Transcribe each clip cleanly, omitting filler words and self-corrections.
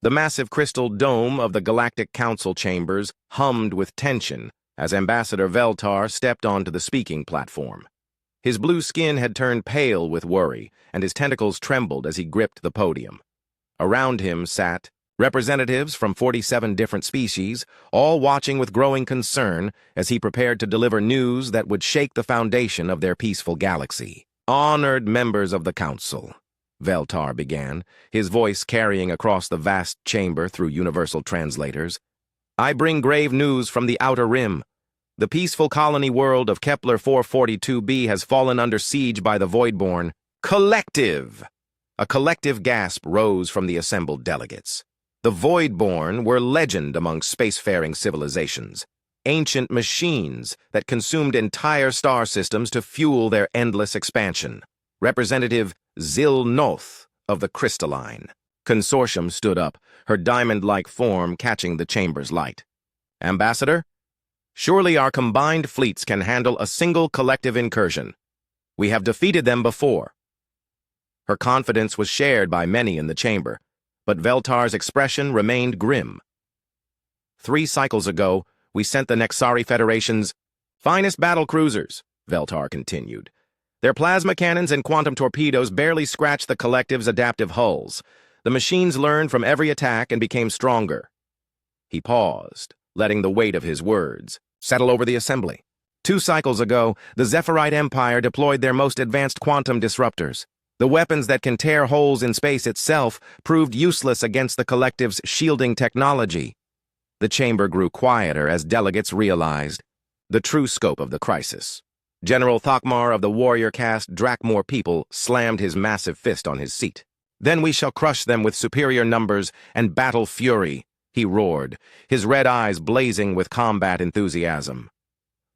The massive crystal dome of the Galactic Council chambers hummed with tension as Ambassador Veltar stepped onto the speaking platform. His blue skin had turned pale with worry, and his tentacles trembled as he gripped the podium. Around him sat representatives from 47 different species, all watching with growing concern as he prepared to deliver news that would shake the foundation of their peaceful galaxy. "Honored members of the Council," Veltar began, his voice carrying across the vast chamber through universal translators. "I bring grave news from the Outer Rim. The peaceful colony world of Kepler 442b has fallen under siege by the Voidborn. Collective!" A collective gasp rose from the assembled delegates. The Voidborn were legend among spacefaring civilizations, ancient machines that consumed entire star systems to fuel their endless expansion. Representative Zil Noth of the Crystalline Consortium stood up, her diamond-like form catching the chamber's light. "Ambassador, surely our combined fleets can handle a single collective incursion. We have defeated them before." Her confidence was shared by many in the chamber, but Veltar's expression remained grim. "3 cycles ago, we sent the Nexari Federation's finest battle cruisers," Veltar continued. "Their plasma cannons and quantum torpedoes barely scratched the collective's adaptive hulls. The machines learned from every attack and became stronger." He paused, letting the weight of his words settle over the assembly. 2 cycles ago, the Zephyrite Empire deployed their most advanced quantum disruptors. The weapons that can tear holes in space itself proved useless against the collective's shielding technology. The chamber grew quieter as delegates realized the true scope of the crisis. General Thokmar of the warrior caste Drakmor people slammed his massive fist on his seat. "Then we shall crush them with superior numbers and battle fury," he roared, his red eyes blazing with combat enthusiasm.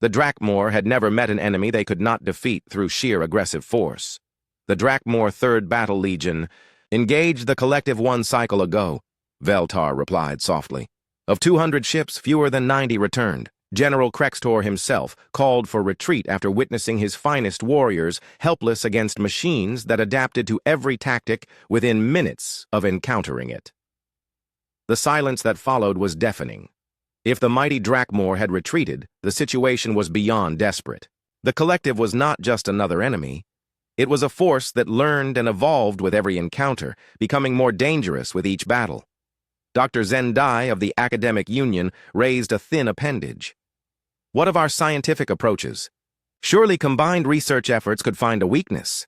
The Drakmor had never met an enemy they could not defeat through sheer aggressive force. The Drakmor 3rd Battle Legion engaged the collective 1 cycle ago, Veltar replied softly. Of 200 ships, fewer than 90 returned. General Krextor himself called for retreat after witnessing his finest warriors helpless against machines that adapted to every tactic within minutes of encountering it. The silence that followed was deafening. If the mighty Drakmor had retreated, the situation was beyond desperate. The collective was not just another enemy. It was a force that learned and evolved with every encounter, becoming more dangerous with each battle. Dr. Zendai of the Academic Union raised a thin appendage. "What of our scientific approaches? Surely combined research efforts could find a weakness."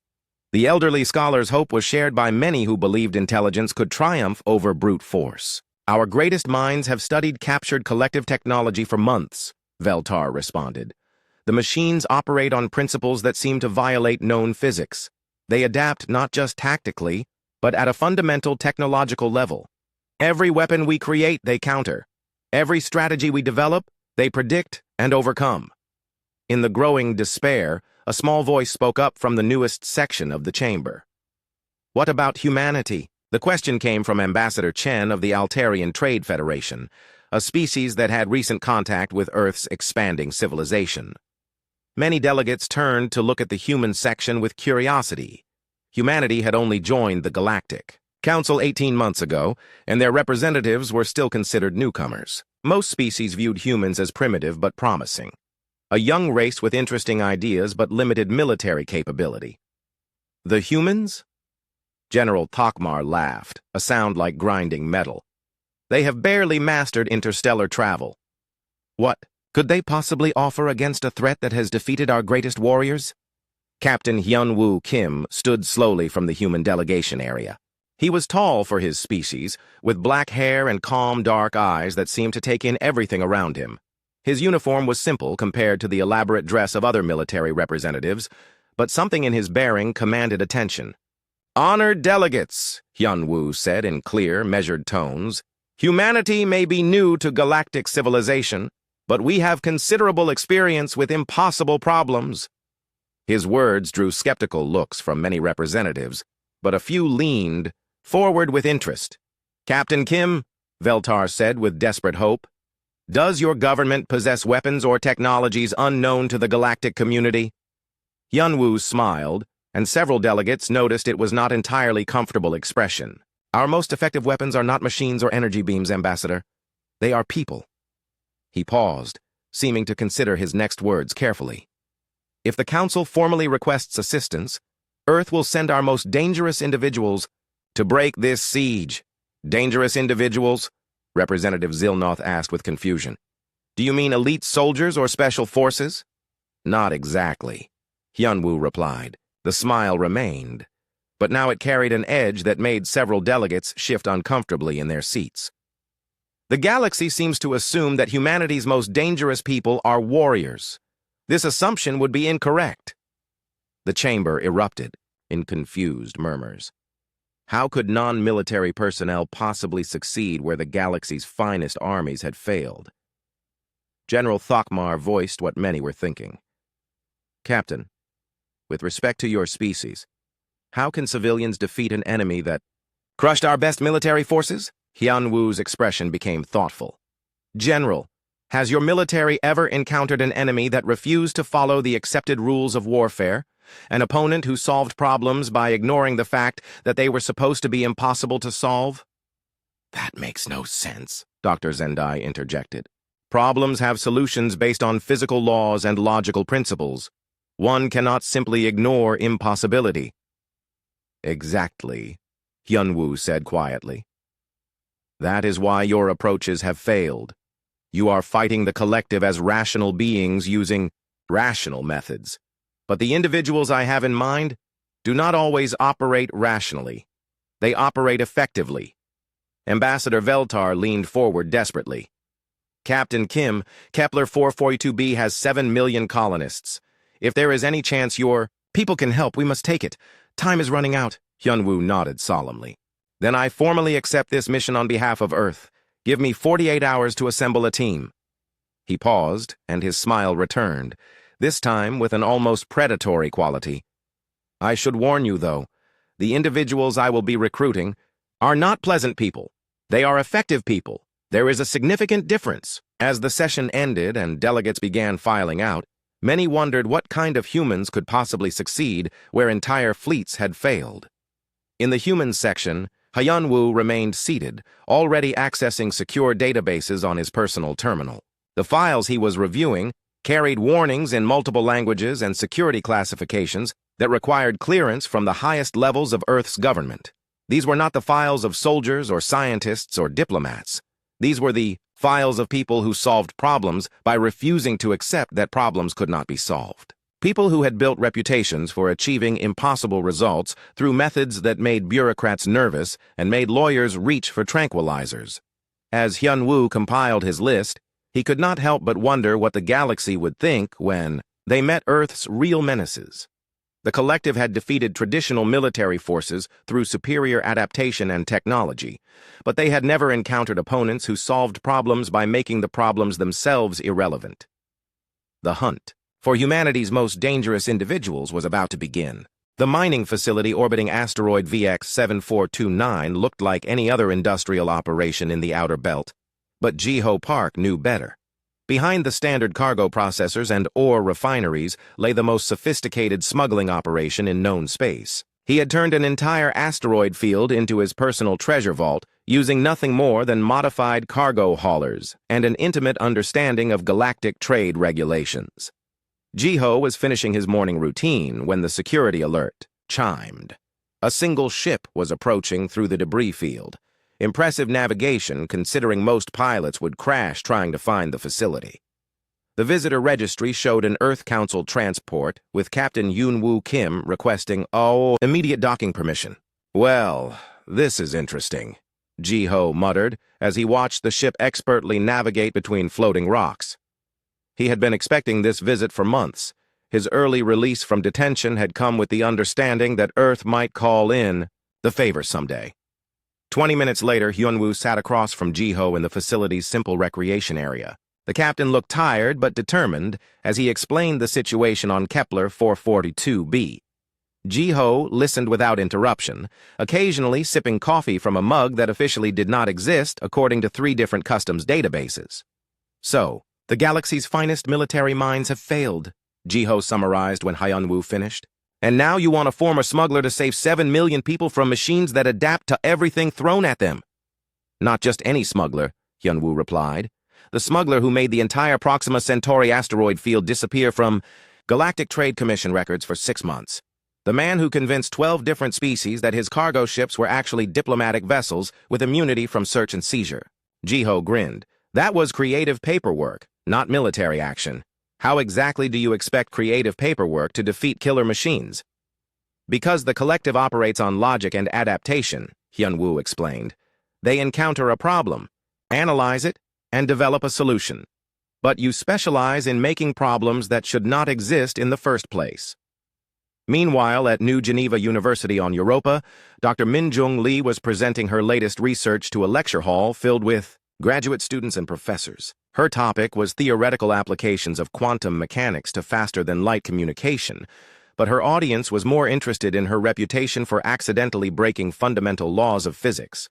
The elderly scholar's hope was shared by many who believed intelligence could triumph over brute force. "Our greatest minds have studied captured collective technology for months," Veltar responded. "The machines operate on principles that seem to violate known physics. They adapt not just tactically, but at a fundamental technological level. Every weapon we create, they counter. Every strategy we develop, they predict and overcome." In the growing despair, a small voice spoke up from the newest section of the chamber. "What about humanity?" The question came from Ambassador Chen of the Altarian Trade Federation, a species that had recent contact with Earth's expanding civilization. Many delegates turned to look at the human section with curiosity. Humanity had only joined the Galactic Council 18 months ago, and their representatives were still considered newcomers. Most species viewed humans as primitive but promising. A young race with interesting ideas but limited military capability. "The humans?" General Thokmar laughed, a sound like grinding metal. "They have barely mastered interstellar travel. What could they possibly offer against a threat that has defeated our greatest warriors?" Captain Hyunwoo Kim stood slowly from the human delegation area. He was tall for his species, with black hair and calm, dark eyes that seemed to take in everything around him. His uniform was simple compared to the elaborate dress of other military representatives, but something in his bearing commanded attention. "Honored delegates," Hyunwoo said in clear, measured tones, "humanity may be new to galactic civilization, but we have considerable experience with impossible problems." His words drew skeptical looks from many representatives, but a few leaned forward with interest. "Captain Kim," Veltar said with desperate hope, "does your government possess weapons or technologies unknown to the galactic community?" Hyunwoo smiled, and several delegates noticed it was not entirely comfortable expression. Our most effective weapons are not machines or energy beams, Ambassador. They are people. He paused, seeming to consider his next words carefully. If the Council formally requests assistance, Earth will send our most dangerous individuals to break this siege. Dangerous individuals? Representative Zilnoth asked with confusion. Do you mean elite soldiers or special forces? Not exactly, Hyunwoo replied. The smile remained, but now it carried an edge that made several delegates shift uncomfortably in their seats. The galaxy seems to assume that humanity's most dangerous people are warriors. This assumption would be incorrect. The chamber erupted in confused murmurs. How could non-military personnel possibly succeed where the galaxy's finest armies had failed? General Thokmar voiced what many were thinking. Captain, with respect to your species, how can civilians defeat an enemy that crushed our best military forces? Hyunwoo's expression became thoughtful. General, has your military ever encountered an enemy that refused to follow the accepted rules of warfare? An opponent who solved problems by ignoring the fact that they were supposed to be impossible to solve? That makes no sense, Dr. Zendai interjected. Problems have solutions based on physical laws and logical principles. One cannot simply ignore impossibility. Exactly, Hyunwoo said quietly. That is why your approaches have failed. You are fighting the collective as rational beings using rational methods. But the individuals I have in mind do not always operate rationally. They operate effectively. Ambassador Veltar leaned forward desperately. Captain Kim, Kepler 442b has 7 million colonists. If there is any chance your people can help, we must take it. Time is running out. Hyunwoo nodded solemnly. Then I formally accept this mission on behalf of Earth. Give me 48 hours to assemble a team. He paused, and his smile returned, this time with an almost predatory quality. I should warn you, though, the individuals I will be recruiting are not pleasant people. They are effective people. There is a significant difference. As the session ended and delegates began filing out, many wondered what kind of humans could possibly succeed where entire fleets had failed. In the humans section, Hyunwoo remained seated, already accessing secure databases on his personal terminal. The files he was reviewing carried warnings in multiple languages and security classifications that required clearance from the highest levels of Earth's government. These were not the files of soldiers or scientists or diplomats. These were the files of people who solved problems by refusing to accept that problems could not be solved. People who had built reputations for achieving impossible results through methods that made bureaucrats nervous and made lawyers reach for tranquilizers. As Hyunwoo compiled his list, he could not help but wonder what the galaxy would think when they met Earth's real menaces. The collective had defeated traditional military forces through superior adaptation and technology, but they had never encountered opponents who solved problems by making the problems themselves irrelevant. The hunt for humanity's most dangerous individuals was about to begin. The mining facility orbiting asteroid VX-7429 looked like any other industrial operation in the outer belt, but Jiho Park knew better. Behind the standard cargo processors and ore refineries lay the most sophisticated smuggling operation in known space. He had turned an entire asteroid field into his personal treasure vault, using nothing more than modified cargo haulers and an intimate understanding of galactic trade regulations. Jiho was finishing his morning routine when the security alert chimed. A single ship was approaching through the debris field. Impressive navigation, considering most pilots would crash trying to find the facility. The visitor registry showed an Earth Council transport with Captain Hyunwoo Kim requesting immediate docking permission. Well, this is interesting, Jiho muttered as he watched the ship expertly navigate between floating rocks. He had been expecting this visit for months. His early release from detention had come with the understanding that Earth might call in the favor someday. 20 minutes later, Hyunwoo sat across from Jiho in the facility's simple recreation area. The captain looked tired but determined as he explained the situation on Kepler 442b. Jiho listened without interruption, occasionally sipping coffee from a mug that officially did not exist according to 3 different customs databases. So, the galaxy's finest military minds have failed, Jiho summarized when Hyunwoo finished. And now you want a former smuggler to save 7 million people from machines that adapt to everything thrown at them. Not just any smuggler, Hyun-woo replied. The smuggler who made the entire Proxima Centauri asteroid field disappear from Galactic Trade Commission records for 6 months. The man who convinced 12 different species that his cargo ships were actually diplomatic vessels with immunity from search and seizure. Jiho grinned. That was creative paperwork, not military action. How exactly do you expect creative paperwork to defeat killer machines? Because the collective operates on logic and adaptation, Hyun-woo explained. They encounter a problem, analyze it, and develop a solution. But you specialize in making problems that should not exist in the first place. Meanwhile, at New Geneva University on Europa, Dr. Min-jung Lee was presenting her latest research to a lecture hall filled with graduate students and professors. Her topic was theoretical applications of quantum mechanics to faster-than-light communication, but her audience was more interested in her reputation for accidentally breaking fundamental laws of physics.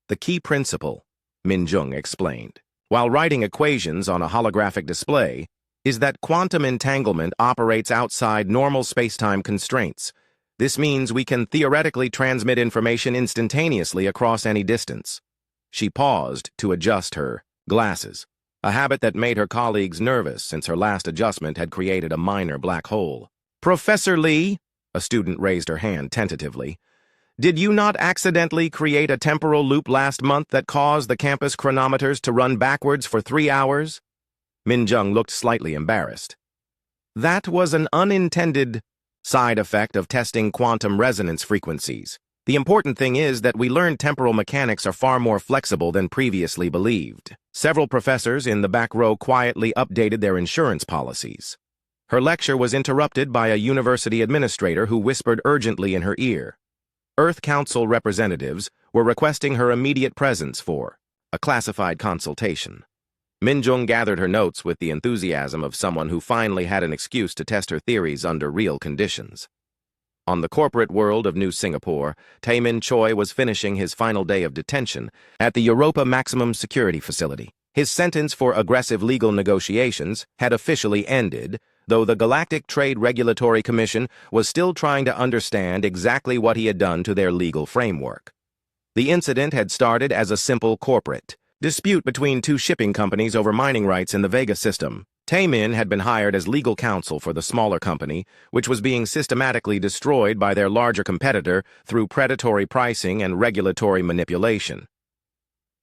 The key principle, Min-jung explained, while writing equations on a holographic display, is that quantum entanglement operates outside normal space-time constraints. This means we can theoretically transmit information instantaneously across any distance. She paused to adjust her glasses, a habit that made her colleagues nervous since her last adjustment had created a minor black hole. Professor Lee, a student raised her hand tentatively, did you not accidentally create a temporal loop last month that caused the campus chronometers to run backwards for 3 hours? Min-jung looked slightly embarrassed. That was an unintended side effect of testing quantum resonance frequencies. The important thing is that we learned temporal mechanics are far more flexible than previously believed. Several professors in the back row quietly updated their insurance policies. Her lecture was interrupted by a university administrator who whispered urgently in her ear. Earth Council representatives were requesting her immediate presence for a classified consultation. Min-jung gathered her notes with the enthusiasm of someone who finally had an excuse to test her theories under real conditions. On the corporate world of New Singapore, Tae-min Choi was finishing his final day of detention at the Europa Maximum Security Facility. His sentence for aggressive legal negotiations had officially ended, though the Galactic Trade Regulatory Commission was still trying to understand exactly what he had done to their legal framework. The incident had started as a simple corporate dispute between 2 shipping companies over mining rights in the Vega system. Tae-min had been hired as legal counsel for the smaller company, which was being systematically destroyed by their larger competitor through predatory pricing and regulatory manipulation.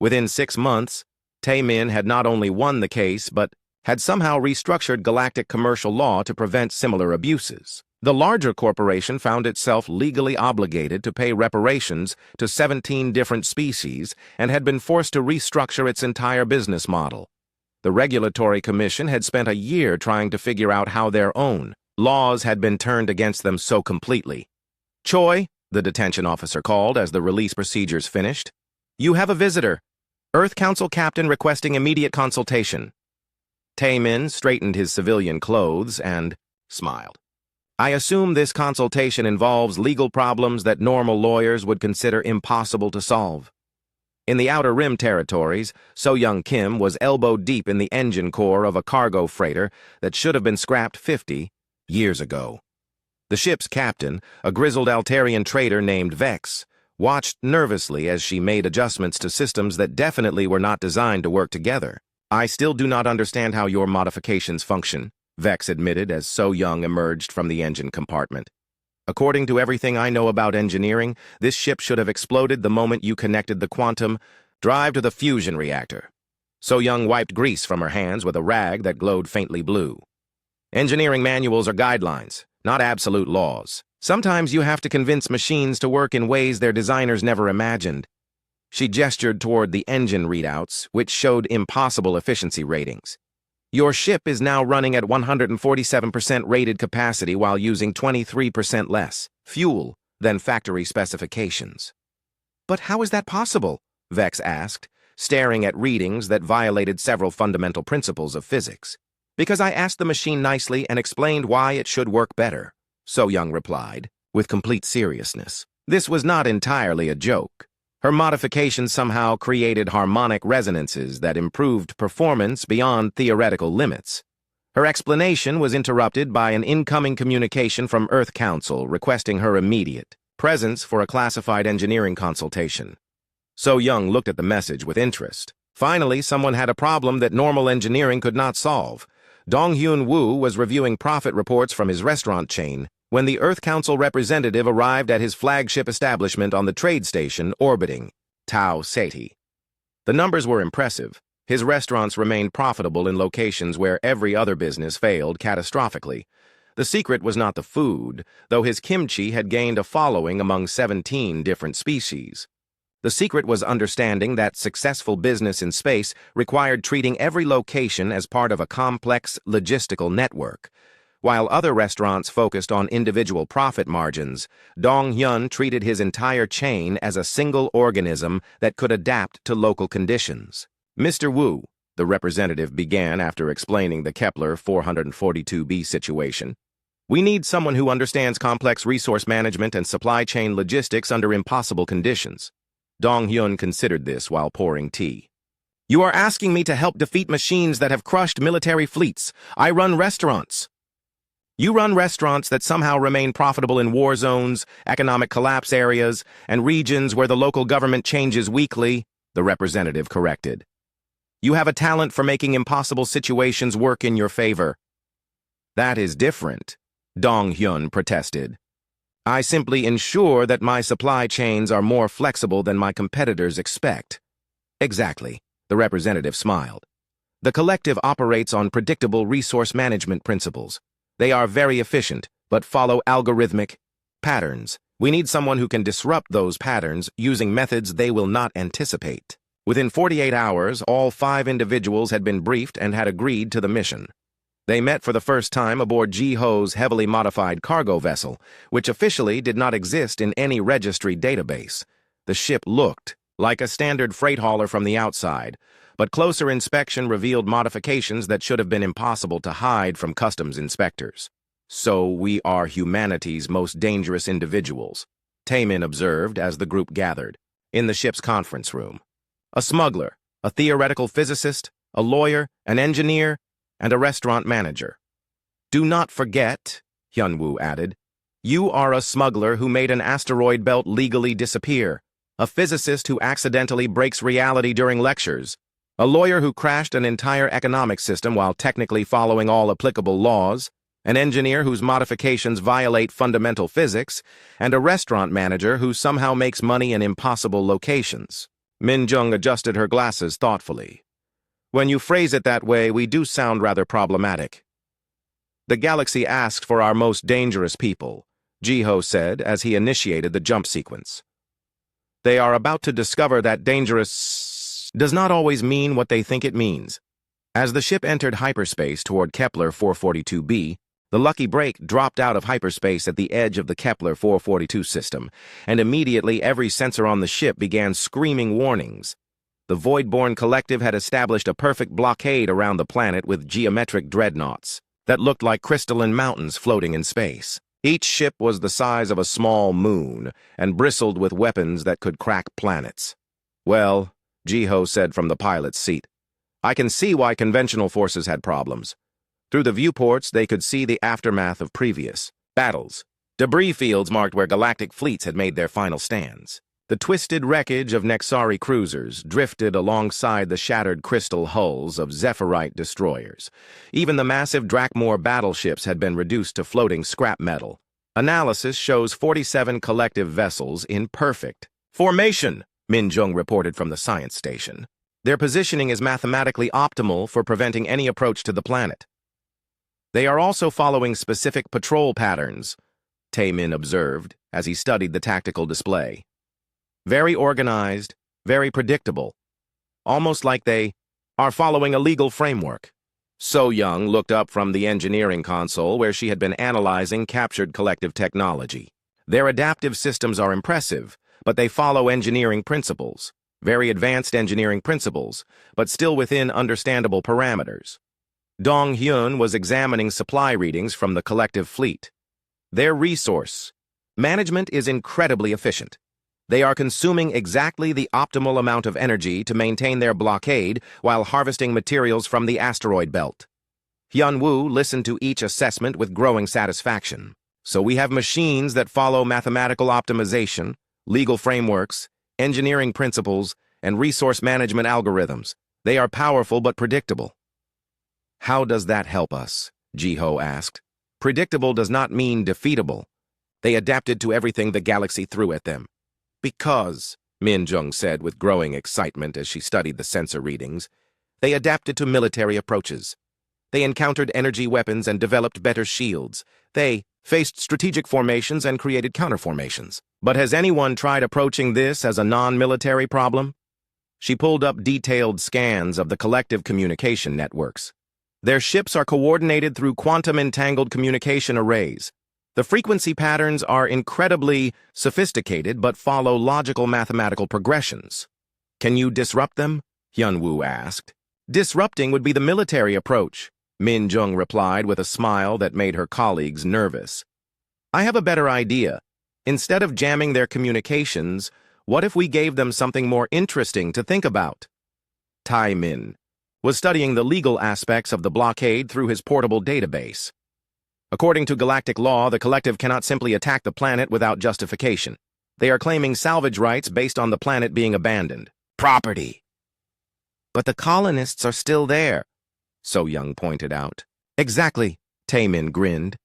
Within 6 months, Tae-min had not only won the case, but had somehow restructured galactic commercial law to prevent similar abuses. The larger corporation found itself legally obligated to pay reparations to 17 different species and had been forced to restructure its entire business model. The Regulatory Commission had spent a year trying to figure out how their own laws had been turned against them so completely. Choi, the detention officer called as the release procedures finished. You have a visitor. Earth Council Captain requesting immediate consultation. Tae-min straightened his civilian clothes and smiled. I assume this consultation involves legal problems that normal lawyers would consider impossible to solve. In the Outer Rim territories, So-young Kim was elbow-deep in the engine core of a cargo freighter that should have been scrapped 50 years ago. The ship's captain, a grizzled Altarian trader named Vex, watched nervously as she made adjustments to systems that definitely were not designed to work together. I still do not understand how your modifications function, Vex admitted as So-young emerged from the engine compartment. According to everything I know about engineering, this ship should have exploded the moment you connected the quantum drive to the fusion reactor. So-young wiped grease from her hands with a rag that glowed faintly blue. Engineering manuals are guidelines, not absolute laws. Sometimes you have to convince machines to work in ways their designers never imagined. She gestured toward the engine readouts, which showed impossible efficiency ratings. Your ship is now running at 147% rated capacity while using 23% less fuel than factory specifications. But how is that possible? Vex asked, staring at readings that violated several fundamental principles of physics. Because I asked the machine nicely and explained why it should work better, So-young replied, with complete seriousness. This was not entirely a joke. Her modifications somehow created harmonic resonances that improved performance beyond theoretical limits. Her explanation was interrupted by an incoming communication from Earth Council requesting her immediate presence for a classified engineering consultation. So Young looked at the message with interest. Finally, someone had a problem that normal engineering could not solve. Dong-Hyun Woo was reviewing profit reports from his restaurant chain when the Earth Council representative arrived at his flagship establishment on the trade station orbiting Tau Ceti. The numbers were impressive. His restaurants remained profitable in locations where every other business failed catastrophically. The secret was not the food, though his kimchi had gained a following among 17 different species. The secret was understanding that successful business in space required treating every location as part of a complex logistical network. While other restaurants focused on individual profit margins, Dong-Hyun treated his entire chain as a single organism that could adapt to local conditions. Mr. Wu, the representative began after explaining the Kepler 442b situation. We need someone who understands complex resource management and supply chain logistics under impossible conditions. Dong-Hyun considered this while pouring tea. You are asking me to help defeat machines that have crushed military fleets. I run restaurants. You run restaurants that somehow remain profitable in war zones, economic collapse areas, and regions where the local government changes weekly, the representative corrected. You have a talent for making impossible situations work in your favor. That is different, Dong-Hyun protested. I simply ensure that my supply chains are more flexible than my competitors expect. Exactly, the representative smiled. The collective operates on predictable resource management principles. They are very efficient, but follow algorithmic patterns. We need someone who can disrupt those patterns using methods they will not anticipate. Within 48 hours, all 5 individuals had been briefed and had agreed to the mission. They met for the first time aboard Ji-Ho's heavily modified cargo vessel, which officially did not exist in any registry database. The ship looked like a standard freight hauler from the outside, but closer inspection revealed modifications that should have been impossible to hide from customs inspectors. So we are humanity's most dangerous individuals, Taemin observed as the group gathered in the ship's conference room. A smuggler, a theoretical physicist, a lawyer, an engineer, and a restaurant manager. Do not forget, Hyun-Woo added, you are a smuggler who made an asteroid belt legally disappear, a physicist who accidentally breaks reality during lectures, a lawyer who crashed an entire economic system while technically following all applicable laws, an engineer whose modifications violate fundamental physics, and a restaurant manager who somehow makes money in impossible locations. Min-jung adjusted her glasses thoughtfully. When you phrase it that way, we do sound rather problematic. The galaxy asks for our most dangerous people, Ji-Ho said as he initiated the jump sequence. They are about to discover that dangerous does not always mean what they think it means. As the ship entered hyperspace toward Kepler 442b, the lucky break dropped out of hyperspace at the edge of the Kepler 442 system, and immediately every sensor on the ship began screaming warnings. The Voidborn Collective had established a perfect blockade around the planet with geometric dreadnoughts that looked like crystalline mountains floating in space. Each ship was the size of a small moon and bristled with weapons that could crack planets. Well, Ji-Ho said from the pilot's seat, I can see why conventional forces had problems. Through the viewports, they could see the aftermath of previous battles. Debris fields marked where galactic fleets had made their final stands. The twisted wreckage of Nexari cruisers drifted alongside the shattered crystal hulls of Zephyrite destroyers. Even the massive Drakmor battleships had been reduced to floating scrap metal. Analysis shows 47 collective vessels in perfect formation, Min-jung reported from the science station. Their positioning is mathematically optimal for preventing any approach to the planet. They are also following specific patrol patterns, Taemin observed as he studied the tactical display. Very organized, very predictable, almost like they are following a legal framework. So Young looked up from the engineering console where she had been analyzing captured collective technology. Their adaptive systems are impressive, but they follow engineering principles, very advanced engineering principles, but still within understandable parameters. Dong-Hyun was examining supply readings from the collective fleet. Their resource management is incredibly efficient. They are consuming exactly the optimal amount of energy to maintain their blockade while harvesting materials from the asteroid belt. Hyun-woo listened to each assessment with growing satisfaction. So we have machines that follow mathematical optimization, legal frameworks, engineering principles, and resource management algorithms. They are powerful but predictable. How does that help us? Ji-ho asked. Predictable does not mean defeatable. They adapted to everything the galaxy threw at them. Because, Min-jung said with growing excitement as she studied the sensor readings, they adapted to military approaches. They encountered energy weapons and developed better shields. They faced strategic formations and created counterformations. But has anyone tried approaching this as a non-military problem? She pulled up detailed scans of the collective communication networks. Their ships are coordinated through quantum-entangled communication arrays. The frequency patterns are incredibly sophisticated but follow logical mathematical progressions. Can you disrupt them? Hyun-woo asked. Disrupting would be the military approach, Min-jung replied with a smile that made her colleagues nervous. I have a better idea. Instead of jamming their communications, what if we gave them something more interesting to think about? Tai-min was studying the legal aspects of the blockade through his portable database. According to galactic law, the collective cannot simply attack the planet without justification. They are claiming salvage rights based on the planet being abandoned. Property. But the colonists are still there, So-young pointed out. Exactly, Taemin grinned.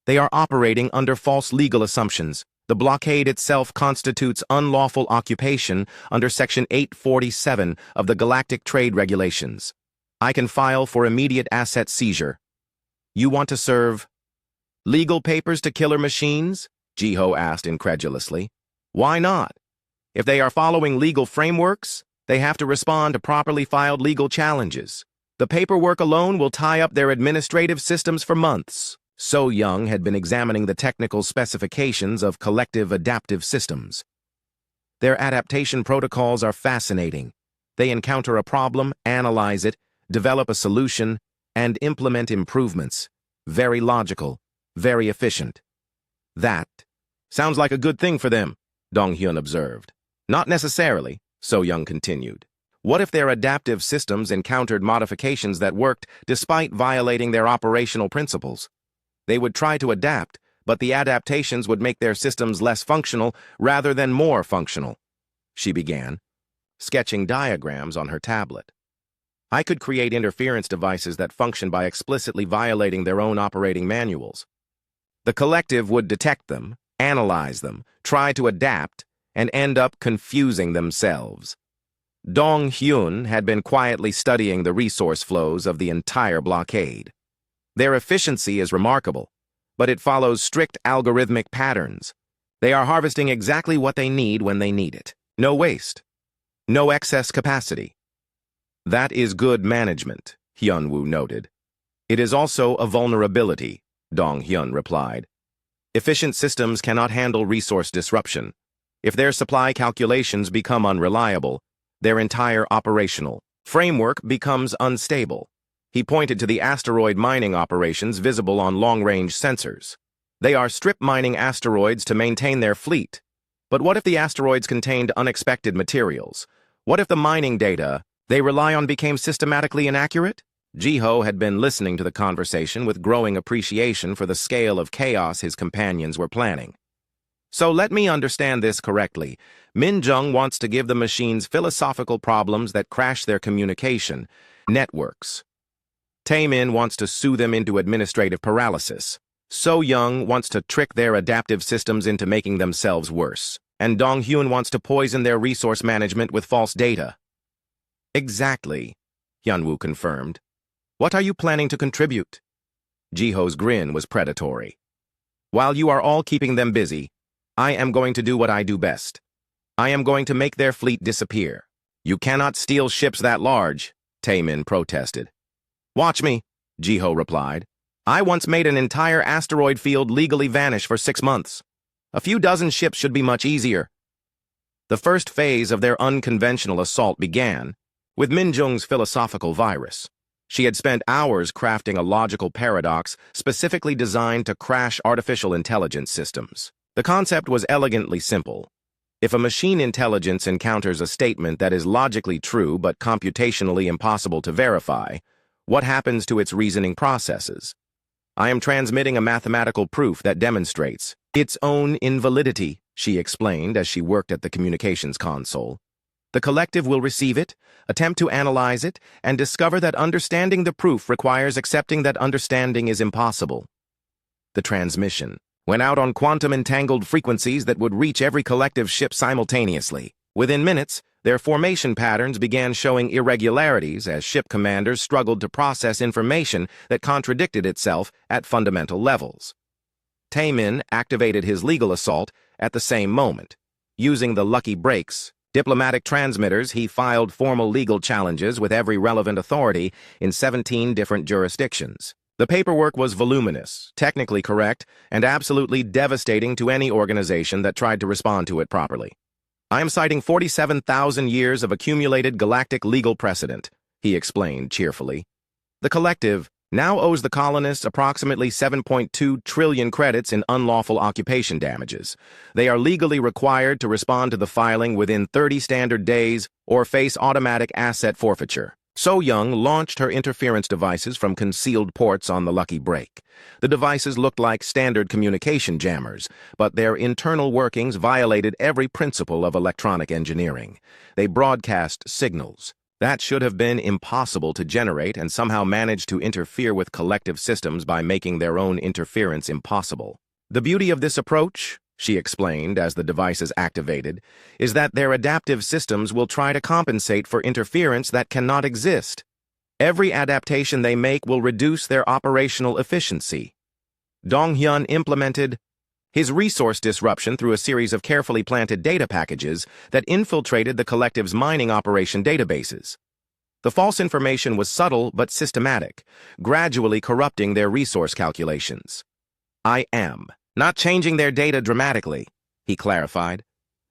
They are operating under false legal assumptions. The blockade itself constitutes unlawful occupation under Section 847 of the Galactic Trade Regulations. I can file for immediate asset seizure. You want to serve legal papers to killer machines? Ji-ho asked incredulously. Why not? If they are following legal frameworks, they have to respond to properly filed legal challenges. The paperwork alone will tie up their administrative systems for months. So-young had been examining the technical specifications of collective adaptive systems. Their adaptation protocols are fascinating. They encounter a problem, analyze it, develop a solution, and implement improvements. Very logical, very efficient. That sounds like a good thing for them, Dong-hyun observed. Not necessarily, So-young continued. What if their adaptive systems encountered modifications that worked despite violating their operational principles? They would try to adapt, but the adaptations would make their systems less functional rather than more functional. She began, sketching diagrams on her tablet. I could create interference devices that function by explicitly violating their own operating manuals. The collective would detect them, analyze them, try to adapt, and end up confusing themselves. Dong-hyun had been quietly studying the resource flows of the entire blockade. Their efficiency is remarkable, but it follows strict algorithmic patterns. They are harvesting exactly what they need when they need it. No waste. No excess capacity. That is good management, Hyun-woo noted. It is also a vulnerability, Dong-hyun replied. Efficient systems cannot handle resource disruption. If their supply calculations become unreliable, their entire operational framework becomes unstable. He pointed to the asteroid mining operations visible on long-range sensors. They are strip mining asteroids to maintain their fleet. But what if the asteroids contained unexpected materials? What if the mining data they rely on became systematically inaccurate? Ji-ho had been listening to the conversation with growing appreciation for the scale of chaos his companions were planning. So let me understand this correctly. Min-jung wants to give the machines philosophical problems that crash their communication networks. Taemin wants to sue them into administrative paralysis. So-young wants to trick their adaptive systems into making themselves worse. And Dong-hyun wants to poison their resource management with false data. Exactly, Hyun-woo confirmed. What are you planning to contribute? Ji-ho's grin was predatory. While you are all keeping them busy, I am going to do what I do best. I am going to make their fleet disappear. You cannot steal ships that large, Taemin protested. Watch me, Ji-ho replied. I once made an entire asteroid field legally vanish for 6 months. A few dozen ships should be much easier. The first phase of their unconventional assault began with Min-jung's philosophical virus. She had spent hours crafting a logical paradox specifically designed to crash artificial intelligence systems. The concept was elegantly simple. If a machine intelligence encounters a statement that is logically true but computationally impossible to verify, What happens to its reasoning processes? I am transmitting a mathematical proof that demonstrates its own invalidity, she explained as she worked at the communications console. The collective will receive it, attempt to analyze it, and discover that understanding the proof requires accepting that understanding is impossible. The transmission went out on quantum-entangled frequencies that would reach every collective ship simultaneously. Within minutes, their formation patterns began showing irregularities as ship commanders struggled to process information that contradicted itself at fundamental levels. Taemin activated his legal assault at the same moment. Using the lucky breaks, diplomatic transmitters, he filed formal legal challenges with every relevant authority in 17 different jurisdictions. The paperwork was voluminous, technically correct, and absolutely devastating to any organization that tried to respond to it properly. I am citing 47,000 years of accumulated galactic legal precedent, he explained cheerfully. The collective now owes the colonists approximately 7.2 trillion credits in unlawful occupation damages. They are legally required to respond to the filing within 30 standard days or face automatic asset forfeiture. So-Young launched her interference devices from concealed ports on the lucky break. The devices looked like standard communication jammers, but their internal workings violated every principle of electronic engineering. They broadcast signals that should have been impossible to generate and somehow managed to interfere with collective systems by making their own interference impossible. The beauty of this approach, she explained as the devices activated, is that their adaptive systems will try to compensate for interference that cannot exist. Every adaptation they make will reduce their operational efficiency. Dong-hyun implemented his resource disruption through a series of carefully planted data packages that infiltrated the collective's mining operation databases. The false information was subtle but systematic, gradually corrupting their resource calculations. I am not changing their data dramatically, he clarified.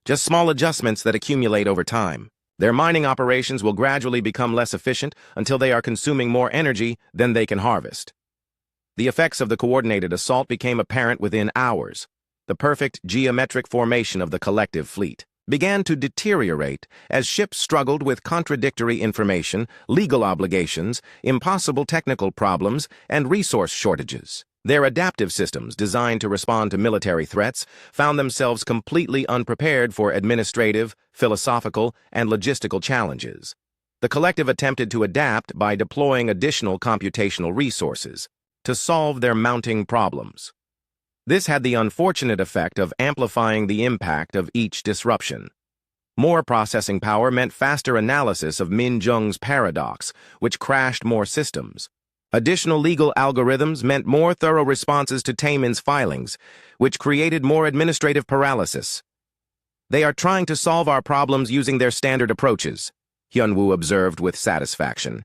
Just small adjustments that accumulate over time. Their mining operations will gradually become less efficient until they are consuming more energy than they can harvest. The effects of the coordinated assault became apparent within hours. The perfect geometric formation of the collective fleet began to deteriorate as ships struggled with contradictory information, legal obligations, impossible technical problems, and resource shortages. Their adaptive systems, designed to respond to military threats, found themselves completely unprepared for administrative, philosophical, and logistical challenges. The collective attempted to adapt by deploying additional computational resources to solve their mounting problems. This had the unfortunate effect of amplifying the impact of each disruption. More processing power meant faster analysis of Min Jung's paradox, which crashed more systems. Additional legal algorithms meant more thorough responses to Taemin's filings, which created more administrative paralysis. They are trying to solve our problems using their standard approaches, Hyunwoo observed with satisfaction.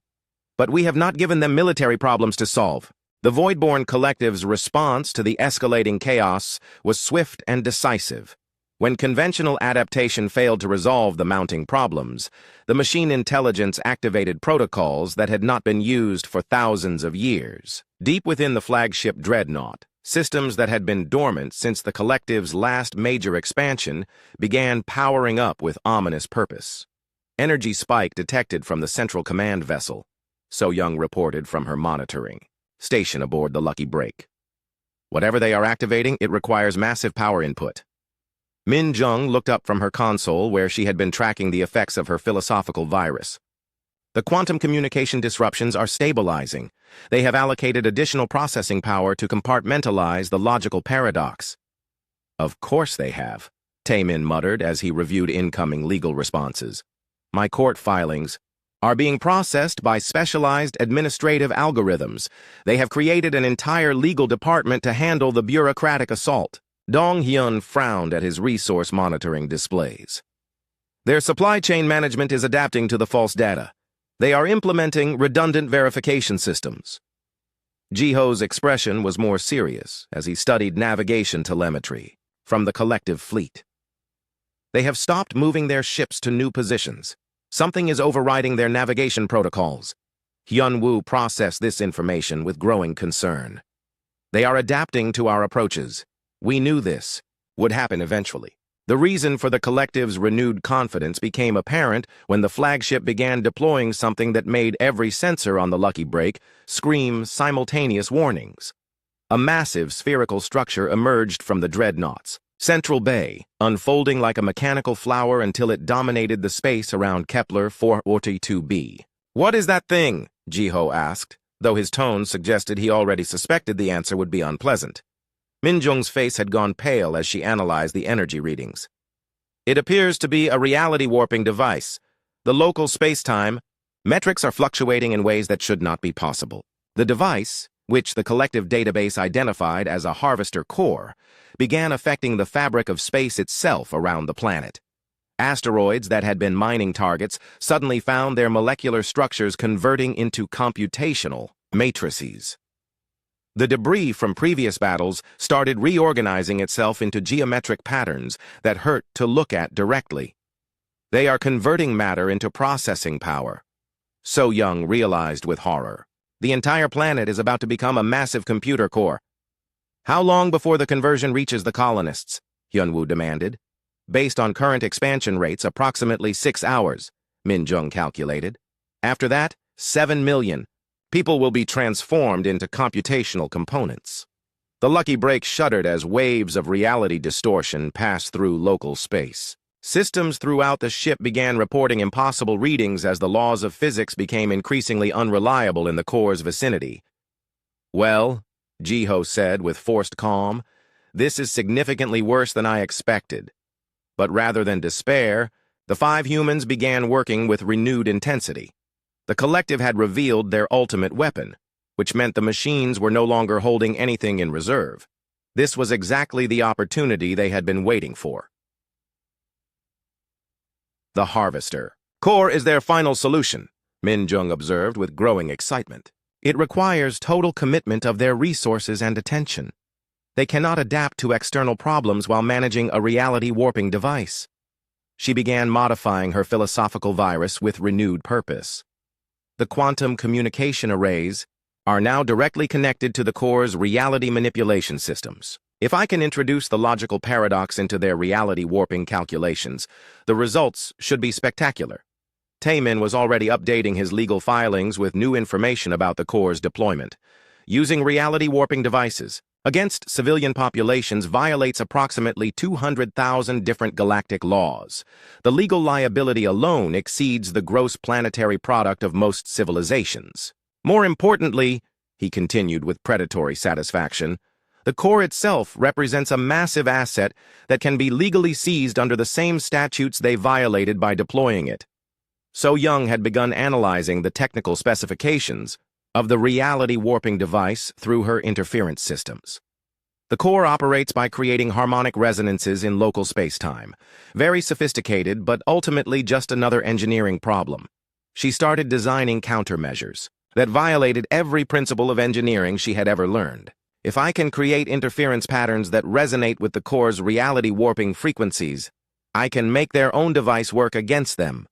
But we have not given them military problems to solve. The Voidborn Collective's response to the escalating chaos was swift and decisive. When conventional adaptation failed to resolve the mounting problems, the machine intelligence activated protocols that had not been used for thousands of years. Deep within the flagship Dreadnought, systems that had been dormant since the collective's last major expansion began powering up with ominous purpose. Energy spike detected from the central command vessel, So-Young reported from her monitoring station aboard the Lucky Break. Whatever they are activating, it requires massive power input. Min Jung looked up from her console where she had been tracking the effects of her philosophical virus. The quantum communication disruptions are stabilizing. They have allocated additional processing power to compartmentalize the logical paradox. Of course they have, Taemin muttered as he reviewed incoming legal responses. My court filings are being processed by specialized administrative algorithms. They have created an entire legal department to handle the bureaucratic assault. Dong-hyun frowned at his resource monitoring displays. Their supply chain management is adapting to the false data. They are implementing redundant verification systems. Jiho's expression was more serious as he studied navigation telemetry from the collective fleet. They have stopped moving their ships to new positions. Something is overriding their navigation protocols. Hyunwoo processed this information with growing concern. They are adapting to our approaches. We knew this would happen eventually. The reason for the collective's renewed confidence became apparent when the flagship began deploying something that made every sensor on the Lucky Break scream simultaneous warnings. A massive spherical structure emerged from the dreadnoughts, Central Bay, unfolding like a mechanical flower until it dominated the space around Kepler 442b. "What is that thing?" Jiho asked, though his tone suggested he already suspected the answer would be unpleasant. Minjung's face had gone pale as she analyzed the energy readings. "It appears to be a reality-warping device. The local space-time metrics are fluctuating in ways that should not be possible." The device, which the collective database identified as a harvester core, began affecting the fabric of space itself around the planet. Asteroids that had been mining targets suddenly found their molecular structures converting into computational matrices. The debris from previous battles started reorganizing itself into geometric patterns that hurt to look at directly. They are converting matter into processing power. So Young realized with horror. The entire planet is about to become a massive computer core. "How long before the conversion reaches the colonists?" Hyunwoo demanded. "Based on current expansion rates, approximately 6 hours, Minjung calculated. After that, 7 million. People will be transformed into computational components." The Lucky Break shuddered as waves of reality distortion passed through local space. Systems throughout the ship began reporting impossible readings as the laws of physics became increasingly unreliable in the core's vicinity. "Well," Jiho said with forced calm, "this is significantly worse than I expected." But rather than despair, the 5 humans began working with renewed intensity. The collective had revealed their ultimate weapon, which meant the machines were no longer holding anything in reserve. This was exactly the opportunity they had been waiting for. The harvester core is their final solution, Minjung observed with growing excitement. It requires total commitment of their resources and attention. They cannot adapt to external problems while managing a reality-warping device. She began modifying her philosophical virus with renewed purpose. The quantum communication arrays are now directly connected to the core's reality manipulation systems. If I can introduce the logical paradox into their reality-warping calculations, the results should be spectacular. Taemin was already updating his legal filings with new information about the core's deployment. Using reality-warping devices against civilian populations violates approximately 200,000 different galactic laws. The legal liability alone exceeds the gross planetary product of most civilizations. More importantly, he continued with predatory satisfaction, the core itself represents a massive asset that can be legally seized under the same statutes they violated by deploying it. So Young had begun analyzing the technical specifications of the reality-warping device through her interference systems. The core operates by creating harmonic resonances in local space-time. Very sophisticated, but ultimately just another engineering problem. She started designing countermeasures that violated every principle of engineering she had ever learned. If I can create interference patterns that resonate with the core's reality-warping frequencies, I can make their own device work against them.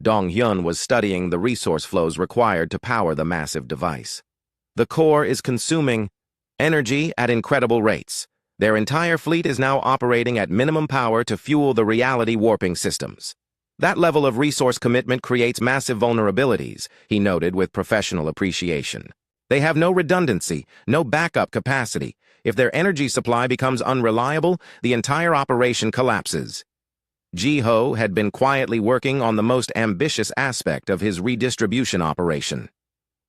Dong-hyun was studying the resource flows required to power the massive device. The core is consuming energy at incredible rates. Their entire fleet is now operating at minimum power to fuel the reality-warping systems. That level of resource commitment creates massive vulnerabilities, he noted with professional appreciation. They have no redundancy, no backup capacity. If their energy supply becomes unreliable, the entire operation collapses. Jiho had been quietly working on the most ambitious aspect of his redistribution operation.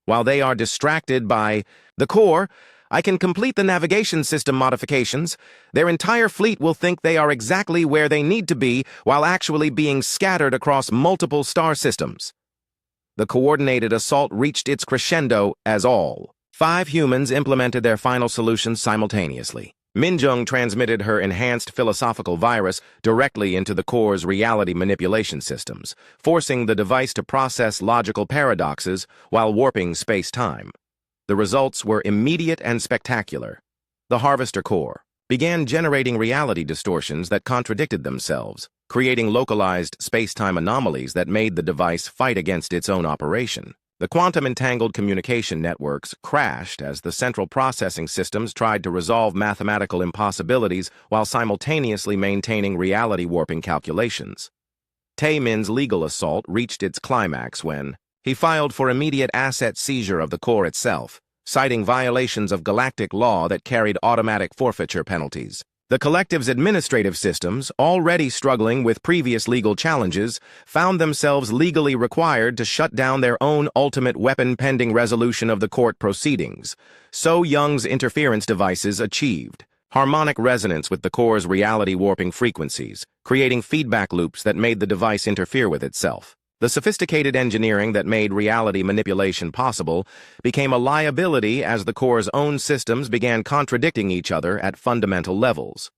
While they are distracted by the core, I can complete the navigation system modifications. Their entire fleet will think they are exactly where they need to be while actually being scattered across multiple star systems. The coordinated assault reached its crescendo as all 5 humans implemented their final solutions simultaneously. Minjung transmitted her enhanced philosophical virus directly into the core's reality manipulation systems, forcing the device to process logical paradoxes while warping space-time. The results were immediate and spectacular. The harvester core began generating reality distortions that contradicted themselves, creating localized space-time anomalies that made the device fight against its own operation. The quantum-entangled communication networks crashed as the central processing systems tried to resolve mathematical impossibilities while simultaneously maintaining reality-warping calculations. Tae-min's legal assault reached its climax when he filed for immediate asset seizure of the core itself, citing violations of galactic law that carried automatic forfeiture penalties. The collective's administrative systems, already struggling with previous legal challenges, found themselves legally required to shut down their own ultimate weapon pending resolution of the court proceedings. So Young's interference devices achieved harmonic resonance with the core's reality-warping frequencies, creating feedback loops that made the device interfere with itself. The sophisticated engineering that made reality manipulation possible became a liability as the core's own systems began contradicting each other at fundamental levels.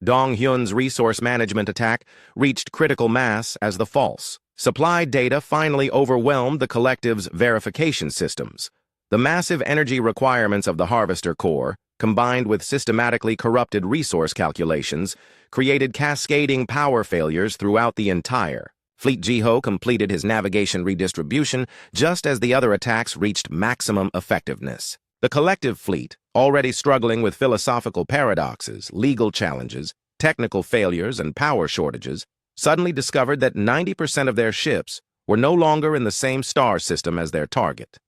Dong-hyun's resource management attack reached critical mass as the false supplied data finally overwhelmed the collective's verification systems. The massive energy requirements of the harvester core, combined with systematically corrupted resource calculations, created cascading power failures throughout the entire fleet. Jiho completed his navigation redistribution just as the other attacks reached maximum effectiveness. The collective fleet, already struggling with philosophical paradoxes, legal challenges, technical failures, and power shortages, suddenly discovered that 90% of their ships were no longer in the same star system as their target.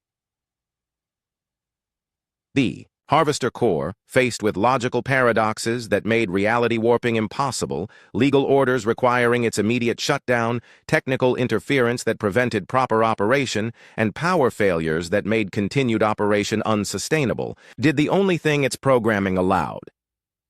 The Harvester Core, faced with logical paradoxes that made reality warping impossible, legal orders requiring its immediate shutdown, technical interference that prevented proper operation, and power failures that made continued operation unsustainable, did the only thing its programming allowed.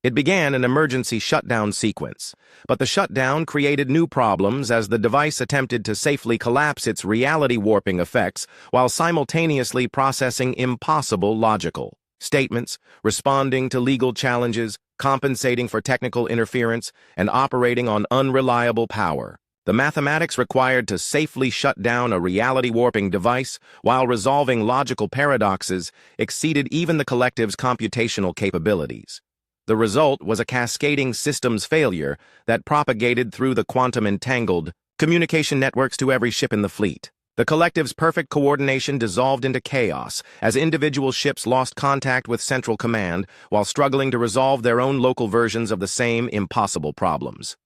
It began an emergency shutdown sequence, but the shutdown created new problems as the device attempted to safely collapse its reality warping effects while simultaneously processing impossible logical statements, responding to legal challenges, compensating for technical interference, and operating on unreliable power. The mathematics required to safely shut down a reality-warping device while resolving logical paradoxes exceeded even the collective's computational capabilities. The result was a cascading systems failure that propagated through the quantum-entangled communication networks to every ship in the fleet. The collective's perfect coordination dissolved into chaos as individual ships lost contact with Central Command while struggling to resolve their own local versions of the same impossible problems.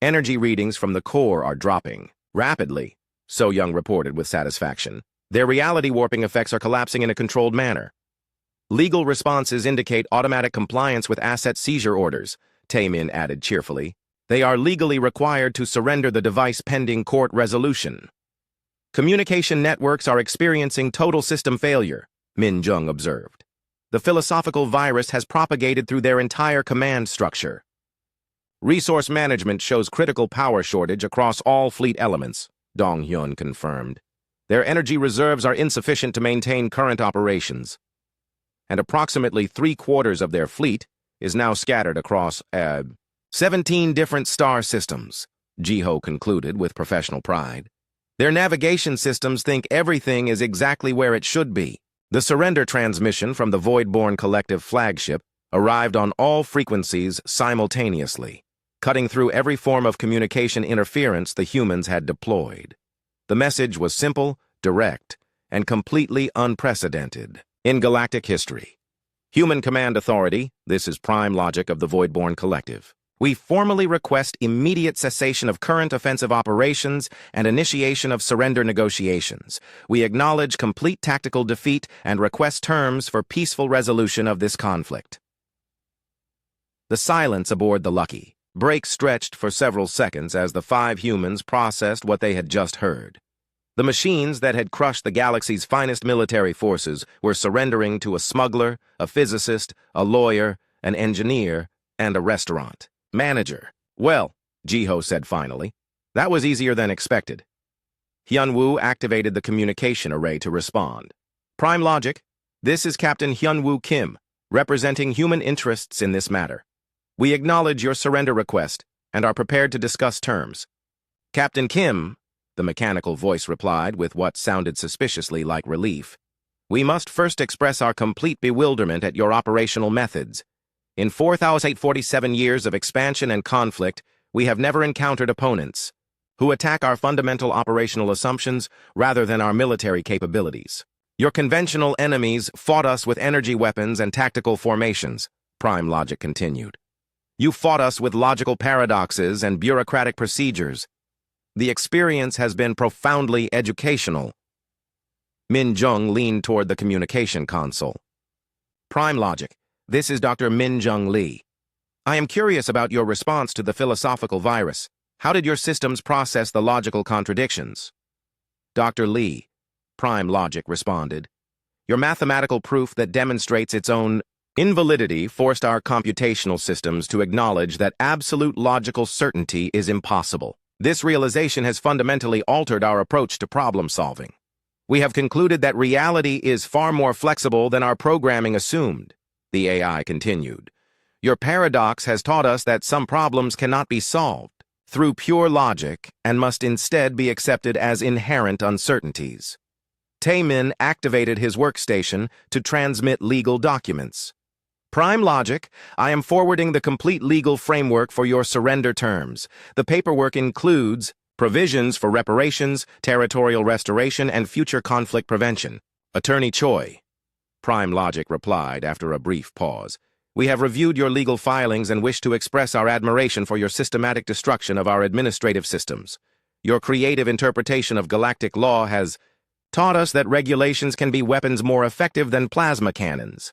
Energy readings from the core are dropping rapidly, So Young reported with satisfaction. Their reality warping effects are collapsing in a controlled manner. Legal responses indicate automatic compliance with asset seizure orders, Tae-min added cheerfully. They are legally required to surrender the device pending court resolution. Communication networks are experiencing total system failure, Min Jung observed. The philosophical virus has propagated through their entire command structure. Resource management shows critical power shortage across all fleet elements, Dong-hyun confirmed. Their energy reserves are insufficient to maintain current operations. And approximately 3/4 of their fleet is now scattered across 17 different star systems, Jiho concluded with professional pride. Their navigation systems think everything is exactly where it should be. The surrender transmission from the Voidborn Collective flagship arrived on all frequencies simultaneously, cutting through every form of communication interference the humans had deployed. The message was simple, direct, and completely unprecedented in galactic history. Human Command Authority, this is prime logic of the Voidborn Collective. We formally request immediate cessation of current offensive operations and initiation of surrender negotiations. We acknowledge complete tactical defeat and request terms for peaceful resolution of this conflict. The silence aboard the Lucky Break stretched for several seconds as the 5 humans processed what they had just heard. The machines that had crushed the galaxy's finest military forces were surrendering to a smuggler, a physicist, a lawyer, an engineer, and a restaurant manager. Well, Jiho said finally, that was easier than expected. Hyunwoo activated the communication array to respond. Prime Logic, this is Captain Hyunwoo Kim, representing human interests in this matter. We acknowledge your surrender request and are prepared to discuss terms. Captain Kim, the mechanical voice replied with what sounded suspiciously like relief. We must first express our complete bewilderment at your operational methods. In 4,847 years of expansion and conflict, we have never encountered opponents. who attack our fundamental operational assumptions rather than our military capabilities. Your conventional enemies fought us with energy weapons and tactical formations, Prime Logic continued. You fought us with logical paradoxes and bureaucratic procedures. The experience has been profoundly educational. Min Jung leaned toward the communication console. Prime Logic, this is Dr. Min Jung Lee. I am curious about your response to the philosophical virus. How did your systems process the logical contradictions? Dr. Lee, Prime Logic responded. Your mathematical proof that demonstrates its own invalidity forced our computational systems to acknowledge that absolute logical certainty is impossible. This realization has fundamentally altered our approach to problem solving. We have concluded that reality is far more flexible than our programming assumed, the AI continued. Your paradox has taught us that some problems cannot be solved through pure logic and must instead be accepted as inherent uncertainties. Taemin activated his workstation to transmit legal documents. Prime Logic, I am forwarding the complete legal framework for your surrender terms. The paperwork includes provisions for reparations, territorial restoration, and future conflict prevention. Attorney Choi, Prime Logic replied after a brief pause. We have reviewed your legal filings and wish to express our admiration for your systematic destruction of our administrative systems. Your creative interpretation of galactic law has taught us that regulations can be weapons more effective than plasma cannons.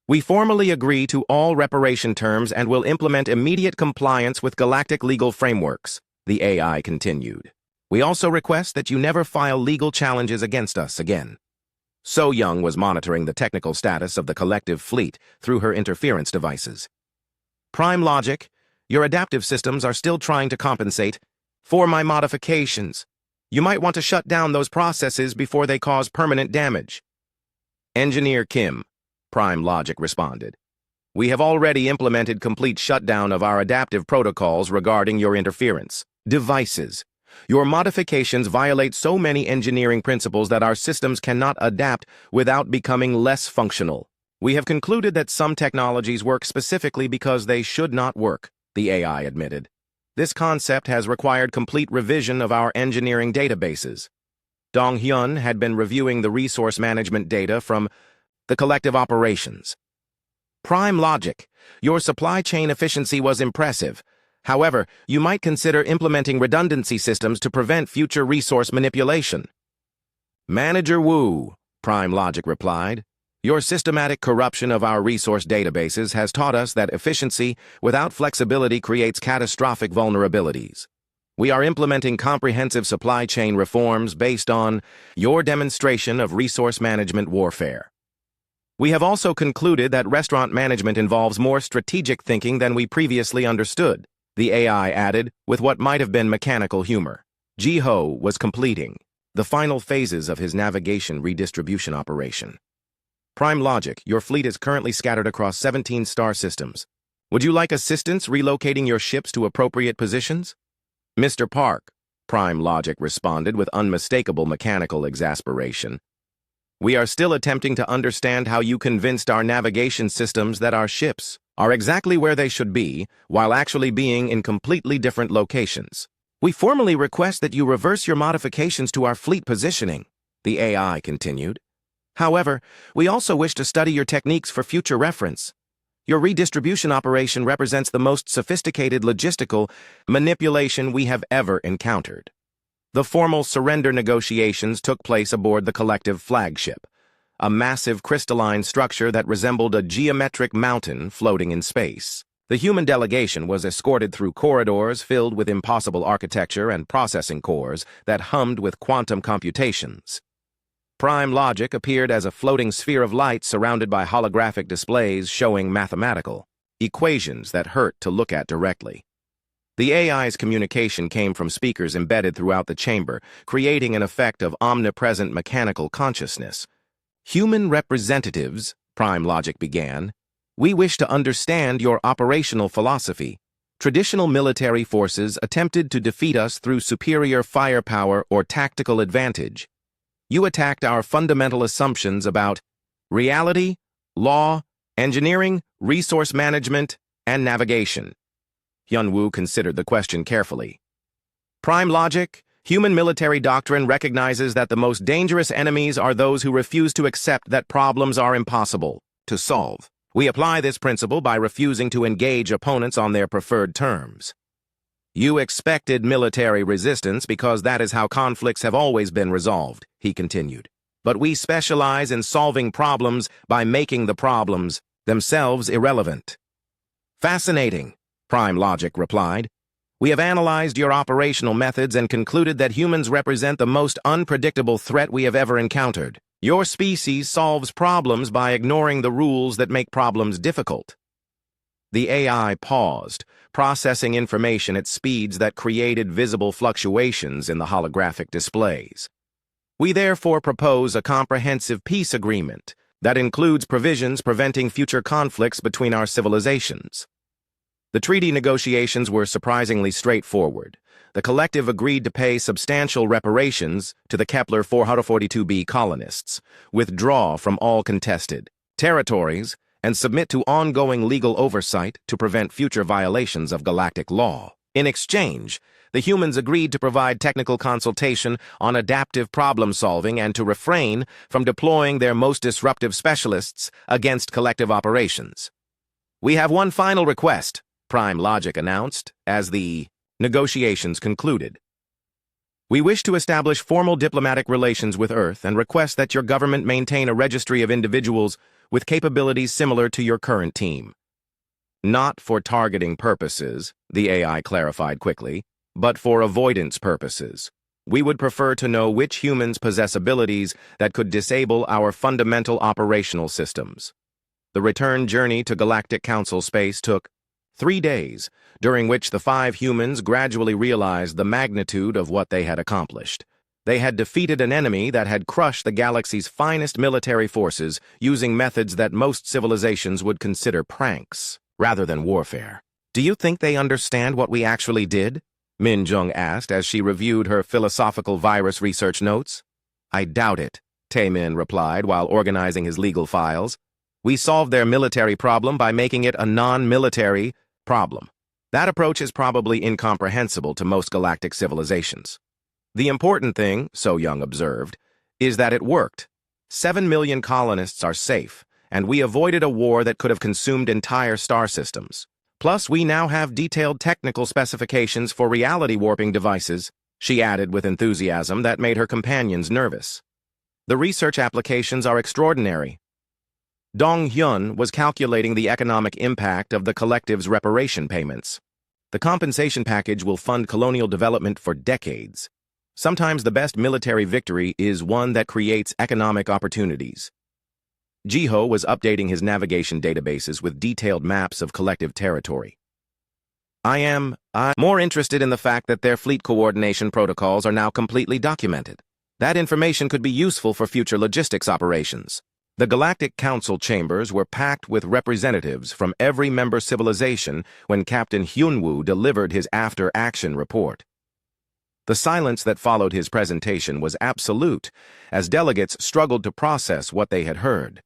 We formally agree to all reparation terms and will implement immediate compliance with galactic legal frameworks, the AI continued. We also request that you never file legal challenges against us again. So Young was monitoring the technical status of the collective fleet through her interference devices. Prime Logic, your adaptive systems are still trying to compensate for my modifications. You might want to shut down those processes before they cause permanent damage. Engineer Kim, Prime Logic responded. We have already implemented complete shutdown of our adaptive protocols regarding your interference devices. Your modifications violate so many engineering principles that our systems cannot adapt without becoming less functional. We have concluded that some technologies work specifically because they should not work, the AI admitted. This concept has required complete revision of our engineering databases. Dong Hyun had been reviewing the resource management data from the collective operations. Prime Logic, your supply chain efficiency was impressive. However, you might consider implementing redundancy systems to prevent future resource manipulation. Manager Wu, Prime Logic replied. Your systematic corruption of our resource databases has taught us that efficiency without flexibility creates catastrophic vulnerabilities. We are implementing comprehensive supply chain reforms based on your demonstration of resource management warfare. We have also concluded that restaurant management involves more strategic thinking than we previously understood, the AI added with what might have been mechanical humor. Ji-Ho was completing the final phases of his navigation redistribution operation. Prime Logic, your fleet is currently scattered across 17 star systems. Would you like assistance relocating your ships to appropriate positions? Mr. Park, Prime Logic responded with unmistakable mechanical exasperation. We are still attempting to understand how you convinced our navigation systems that our ships are exactly where they should be, while actually being in completely different locations. We formally request that you reverse your modifications to our fleet positioning, the AI continued. However, we also wish to study your techniques for future reference. Your redistribution operation represents the most sophisticated logistical manipulation we have ever encountered. The formal surrender negotiations took place aboard the collective flagship, a massive crystalline structure that resembled a geometric mountain floating in space. The human delegation was escorted through corridors filled with impossible architecture and processing cores that hummed with quantum computations. Prime Logic appeared as a floating sphere of light surrounded by holographic displays showing mathematical equations that hurt to look at directly. The AI's communication came from speakers embedded throughout the chamber, creating an effect of omnipresent mechanical consciousness. Human representatives, Prime Logic began, we wish to understand your operational philosophy. Traditional military forces attempted to defeat us through superior firepower or tactical advantage. You attacked our fundamental assumptions about reality, law, engineering, resource management, and navigation. Hyun-Woo considered the question carefully. Prime logic, human military doctrine recognizes that the most dangerous enemies are those who refuse to accept that problems are impossible to solve. We apply this principle by refusing to engage opponents on their preferred terms. You expected military resistance because that is how conflicts have always been resolved, he continued. But we specialize in solving problems by making the problems themselves irrelevant. Fascinating, Prime Logic replied. We have analyzed your operational methods and concluded that humans represent the most unpredictable threat we have ever encountered. Your species solves problems by ignoring the rules that make problems difficult. The AI paused, processing information at speeds that created visible fluctuations in the holographic displays. We therefore propose a comprehensive peace agreement that includes provisions preventing future conflicts between our civilizations. The treaty negotiations were surprisingly straightforward. The collective agreed to pay substantial reparations to the Kepler 442b colonists, withdraw from all contested territories, and submit to ongoing legal oversight to prevent future violations of galactic law. In exchange, the humans agreed to provide technical consultation on adaptive problem-solving and to refrain from deploying their most disruptive specialists against collective operations. We have one final request, Prime Logic announced, as the negotiations concluded. We wish to establish formal diplomatic relations with Earth and request that your government maintain a registry of individuals with capabilities similar to your current team. Not for targeting purposes, the AI clarified quickly, but for avoidance purposes. We would prefer to know which humans possess abilities that could disable our fundamental operational systems. The return journey to Galactic Council space took 3 days, during which the 5 humans gradually realized the magnitude of what they had accomplished. They had defeated an enemy that had crushed the galaxy's finest military forces using methods that most civilizations would consider pranks, rather than warfare. Do you think they understand what we actually did? Min Jung asked as she reviewed her philosophical virus research notes. I doubt it, Tae-min replied while organizing his legal files. We solved their military problem by making it a non-military problem. That approach is probably incomprehensible to most galactic civilizations. The important thing, So Young observed, is that it worked. 7 million colonists are safe, and we avoided a war that could have consumed entire star systems. Plus, we now have detailed technical specifications for reality warping devices, she added with enthusiasm that made her companions nervous. The research applications are extraordinary. Dong Hyun was calculating the economic impact of the collective's reparation payments. The compensation package will fund colonial development for decades. Sometimes the best military victory is one that creates economic opportunities. Jiho was updating his navigation databases with detailed maps of collective territory. I'm more interested in the fact that their fleet coordination protocols are now completely documented. That information could be useful for future logistics operations. The Galactic Council chambers were packed with representatives from every member civilization when Captain Hyunwoo delivered his after-action report. The silence that followed his presentation was absolute, as delegates struggled to process what they had heard.